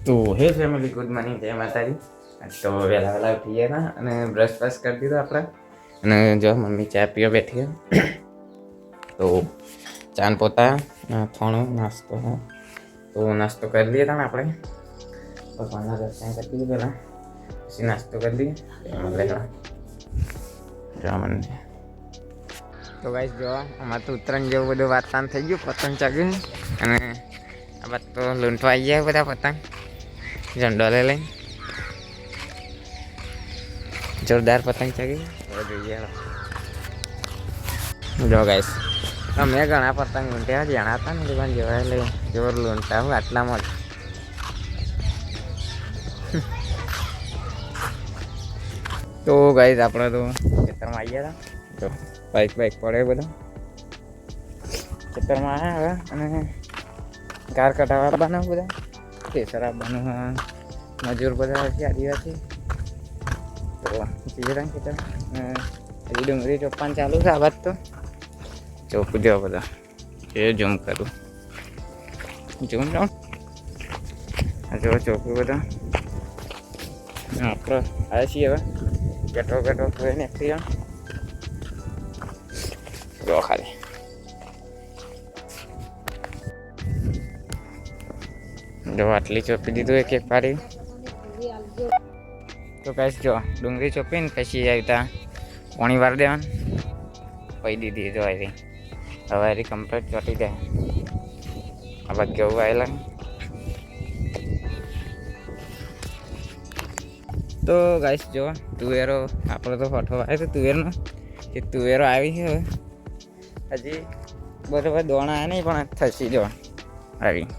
તો હે family, good morning, જય માતાજી. તો વહેલા વહેલા ઉઠી ગયા હતા અને બ્રશ બ્રશ કરી દીધો આપણે. અને જો મમ્મી ચા પીવા બેઠી તો ચાન પોતા થોણો નાસ્તો. તો નાસ્તો કરી લઈએ હતા ને આપણે ભગવાનના દર્શન કરી દીધું પહેલાં, પછી નાસ્તો કરી લઈએ લેવા જવા મને. તો ગાઈસ જો અમારે તો ઉત્તરાયણ જેવું બધું વાતાવરણ થઈ ગયું, પતંગ ચાગ્યું અને આ બાદ તો લૂંટવા આવી ગયા બધા પતંગ ઝંડો લઈને. જોરદાર પતંગ ચાગી જોઈએ. જો ગાઈસ અમે ઘણા પતંગ લૂંટ્યા જાણા હતા ને દુકાન જેવા એટલે જોર લૂંટતા હું આટલામાં જ. તો ગાઈસ આપણે તો ખેતરમાં આવી ગયા હતા. જો બાઇક પડે બધા ખેતરમાં આવ્યા હવે અને કાર કટાવા બનાવ બધા કેસર આપવાનું મજૂર બધા છે આદિવાસી. તો જીરા ખેતર ડુંગળી ચોપ્પાન ચાલુ છે. આ વાત તો ચોપ જો બધા એ ઝૂમ કરું ઝૂમ જાઉં જો ચોખ્ખું બધા આપણે આવ્યા છીએ હવે ગટો હોય ને એકથી જો ખાલી જો આટલી ચોપી દીધું એક પાડી. તો કઈશ જો ડુંગળી ચોપીને પછી આવતા પાણી વાર દેવાનું પી દીધી જો આવી હવે એરી કમ્પ્લીટ ચોટી જાય. આ બાદ કેવું આવેલા તો ગાઈસ જો તુવેરો આપણો તો ફોટો આવે તો તુવેરનો એ તુવેરો આવી છે. હવે હજી બરાબર દોણા આવે નહીં પણ થશે જો આવી.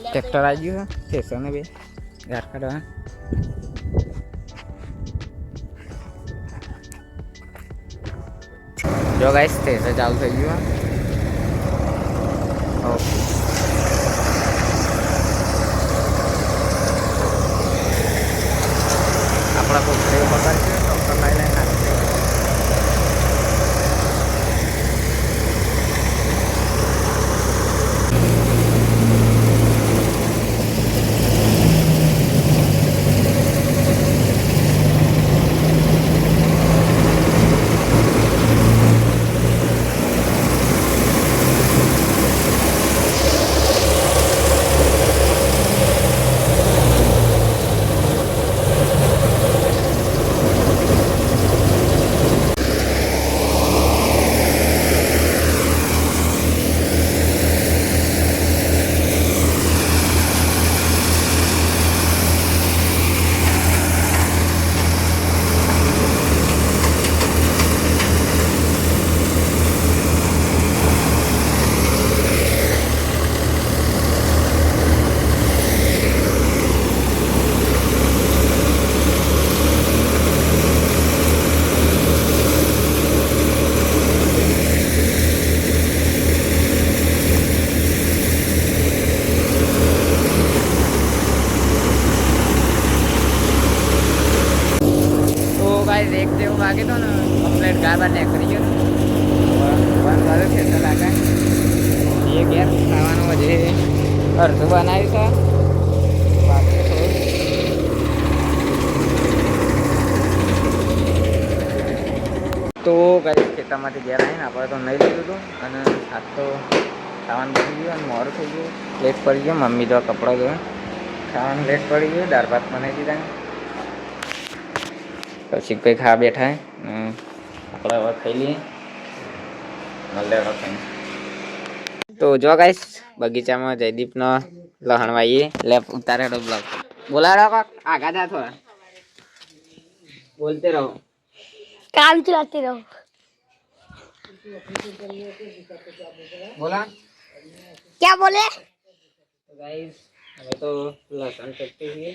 ટ્રેક્ટર આવી ગયું સ્ટેશન ને બે ગાર કાઢવા. જો ગાઈસ સ્ટેશન ચાલુ થઈ ગયું. ઓકે આપણા પોતે પકડ છે ડોક્ટર લઈ લઈને નાખી. એક જેવું વાગે તો ને કમ્પ્લેટ ગાય બાર નીકળી ગયો બંધ કર્યું ખેતર લાગે એ ઘેર ખાવાનું હજી અડધું બનાવ્યું છે બાકી થોડું. તો કઈ ખેતરમાંથી ઘેર આવીને આપણે તો નહીં લીધું હતું અને આજ તો ખાવાનું બની ગયું અને મોડું થઈ ગયું, લેટ પડી ગયો. મમ્મી તો કપડાં ધોયું, ખાવાનું લેટ પડી ગયું, દાળ ભાત બનાવી દીધા. પછી કંઈ ખાવા બેઠા આપણે હવે ખાઈ લઈએ મળે ખાઈને. તો જો ગાઈસ બગીચામાં જયદીપનો લહણ વાઈએ લે ઉતારેલો બ્લોગ બોલાડો કાક આગા જા થોડા બોલતે રહો काम चलाते रहो. बोला क्या बोले? तो गाइस हमें तो लहसुन कटते हुए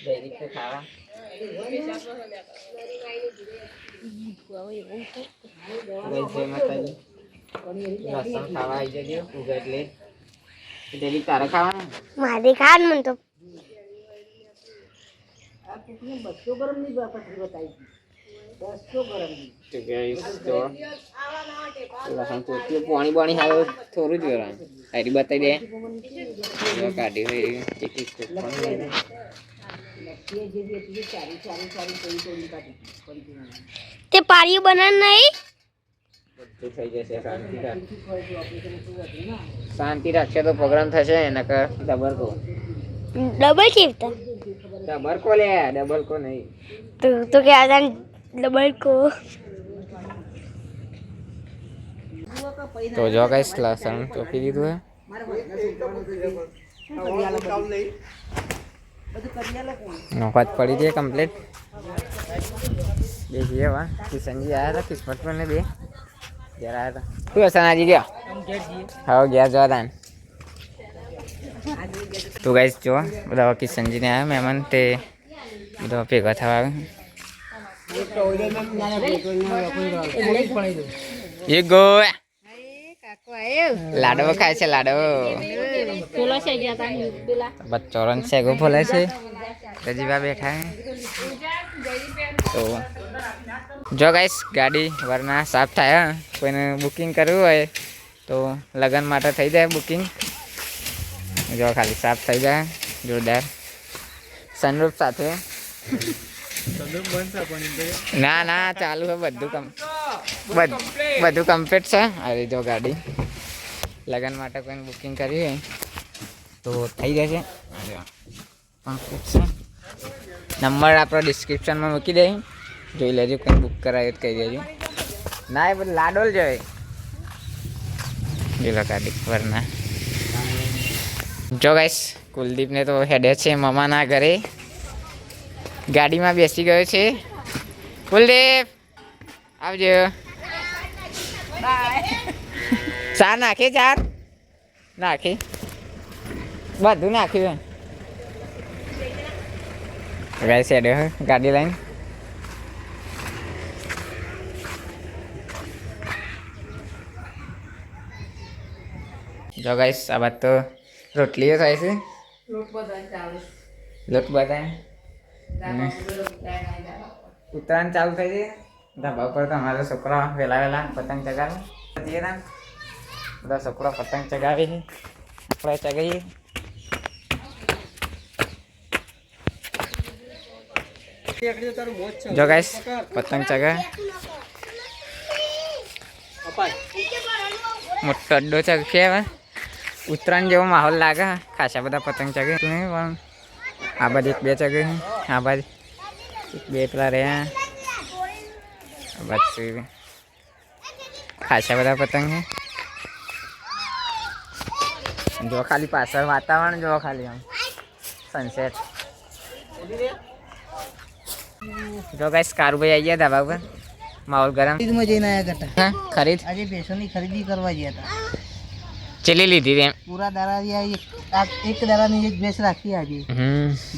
जयदीप से खावा લસણ ખાવા આવી જજો ઉગા એટલે ડેલી તારે ખાવાનું મારી ખાન મન તો પાણી પાણી હાલ થોડું જ કરવાનું આરી બતાવી દે કાઢી હોય તે પારિયું બનાવ નહીં બધું થઈ જશે શાંતિ રાખશે તો પ્રોગ્રામ થશે નકર ડબલ કો ડબલ ચીપતા ડબલ કો લે ડબલ કો નહીં તો કે આ ડબલ કો તો જો ગાઈસ લસણ ચોપી દીધું હે નોકત પડી ગઈ કમ્પ્લીટ देखिए वाह किशन जी आया था किस्मत में ने भी जरा आया था तू हसन जी गया हाँ गया जोदान तो गाइस जो बताओ किशन जी ने आया मेहमान ते बताओ भेगा था ये गो लाडो खाए છે લાડો પેલો છે ગયા તા પેલા બચ્ચોરન છે ગો બોલે છે રજીબા બેઠા હે તો જો ગાઈસ ગાડી વરના સાફ થાય કોઈને બુકિંગ કરવું હોય તો લગન માટે થઈ જાય બુકિંગ જો ખાલી સાફ થઈ જાય જોરદાર સનરૂફ સાથે ના ના ચાલુ છે બધું કમ્પ્લીટ છે અરે જો ગાડી લગન માટે કોઈને બુકિંગ કરવી હોય તો થઈ જશે કમ્પ્લીટ છે નંબર આપણો ડિસ્ક્રિપ્શનમાં મૂકી દઈએ જોઈ લેજો કંઈ બુક કરાવી તો કહી દેજો ના એ બધું લાડોલ જોઈએ પેલા ગાડી વરના જો ગાઈસ કુલદીપને તો હેડે છે મામાના ઘરે ગાડીમાં બેસી ગયો છે કુલદીપ આવજો ચાર નાખી ચાર નાખી બધું નાખ્યું ગાઈસ હેડે ગાડી લઈને જો ગાઈસ આ બાદ તો રોટલીઓ થાય છે લોટ બધાય ઉત્તરાયણ ચાલુ થઈ જાય ધાબા ઉપર તો અમારા છોકરા વહેલા પતંગ ચગાવે બધા છોકરા પતંગ ચગાવે છે આપણે ચગાવીએ જો ગાઈસ પતંગ ચગાવે મોટો અડ્ડો ચગશે હવે ઉત્તરાયણ જેવો માહોલ લાગે ખાસા બધા પતંગ ચગે પણ આ બાજુ એક બે ચગે આ બાજુ એક બે પેલા રહ્યા પછી ખાસા બધા પતંગ છે જો ખાલી પાછળ વાતાવરણ જો ખાલી આમ સનસેટ જો ગાઈસ કારુભાઈ આવી ગયા ધાબા પર માહોલ ગરમ ખરીદમાં જઈને આયા કરતા ખરીદ આજે ભેંસોની ખરીદી કરવા ગયા હતા ચેલી લીધી એમ પૂરા દારા એક દારાની એક ભેંસ રાખી આજે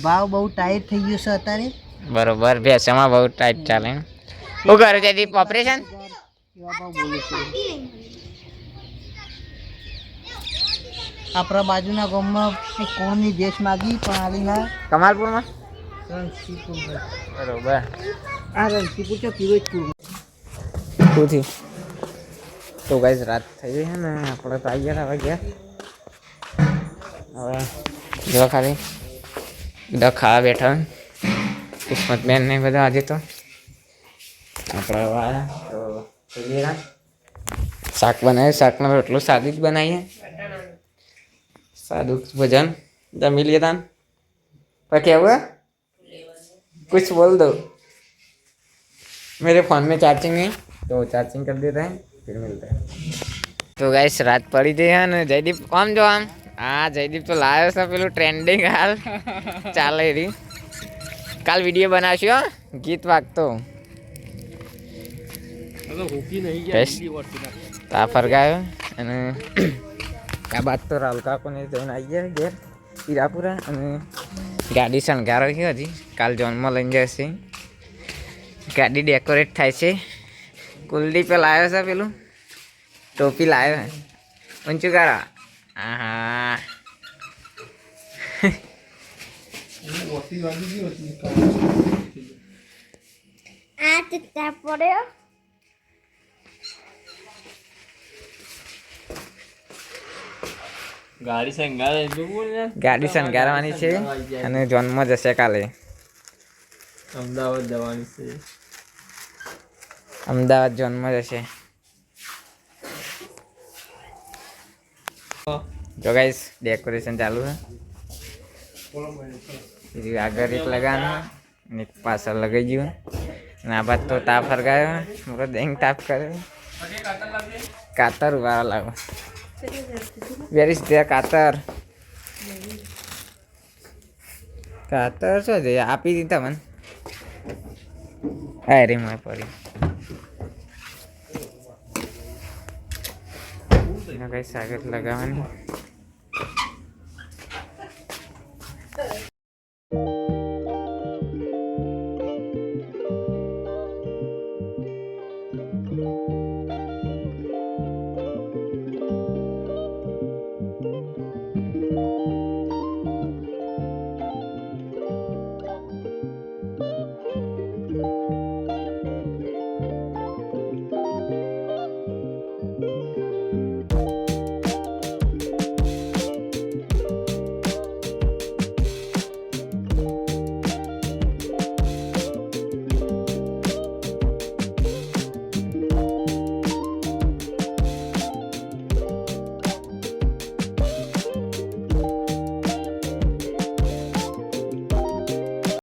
ભાવ બહુ ટાઈટ થઈ ગયો છે અત્યારે બરોબર ભેંસોમાં બહુ ટાઈટ ચાલે હું કરું છે ઓપરેશન કેવા ભાવ બોલે છે આપણા બાજુના ગામમાં કોણની ભેંસ માગી પણ આલીના કમાલપુરમાં રણસીપુર બરોબર આ રણસીપુર છે ફિરોજપુર શું તો ગાઈસ રાત થઈ ગઈ છે ને આપણે તો આવી ગયા હવે જો ખાલી બધા ખાવા બેઠા કિસ્મત બેન ને બધા આજે તો આપણે આવ્યા તો શાક બનાવ્યું શાકમાં રોટલું સાદું જ બનાવીએ साधु भजन जमी लिए दान पर क्या हुआ कुछ बोल दो मेरे फोन में चार्जिंग है तो चार्जिंग कर देते हैं फिर मिलते हैं तो गाइस रात पड़ी थी है ना जयदीप आम जो आम हाँ जयदीप तो लायो सब पेलू ट्रेंडिंग हाल चाले रही काल वीडियो बनाशो गीत वागतो फरगायो આ બાદ તો રાહુલ કાકોને જઈને આવી ગયા ઘેર હીરાપુરા અને ગાડી શણગારો છે હજી કાલ જોનમાં લઈને જશે ગાડી ડેકોરેટ થાય છે. કુલદીપે લાવ્યો છે પેલું ટોપી લાવ્યો હે ઊંચું કરો. હા આ ચિત્તા પડ્યો. ગાડી શણગારવાની છે અને જોનમાં જશે કાલે. અમદાવાદ જવાની છે. અમદાવાદ જોનમાં જશે. જો ગાઈસ ડેકોરેશન ચાલુ છે. બીજું આગળ એક લગાવવાનું અને એક પાછળ લગાઈ ગયું અને આ બાદ તો તાપ ફરગાયો મોટો દેંગ તાપ કર્યો. કાતર વાળા લાવો. વેર ઇઝ ધેર કાતર? કાતર શું છે આપી દીધા મને. હા રે મને પડી. કઈ સાગર લગાવવાની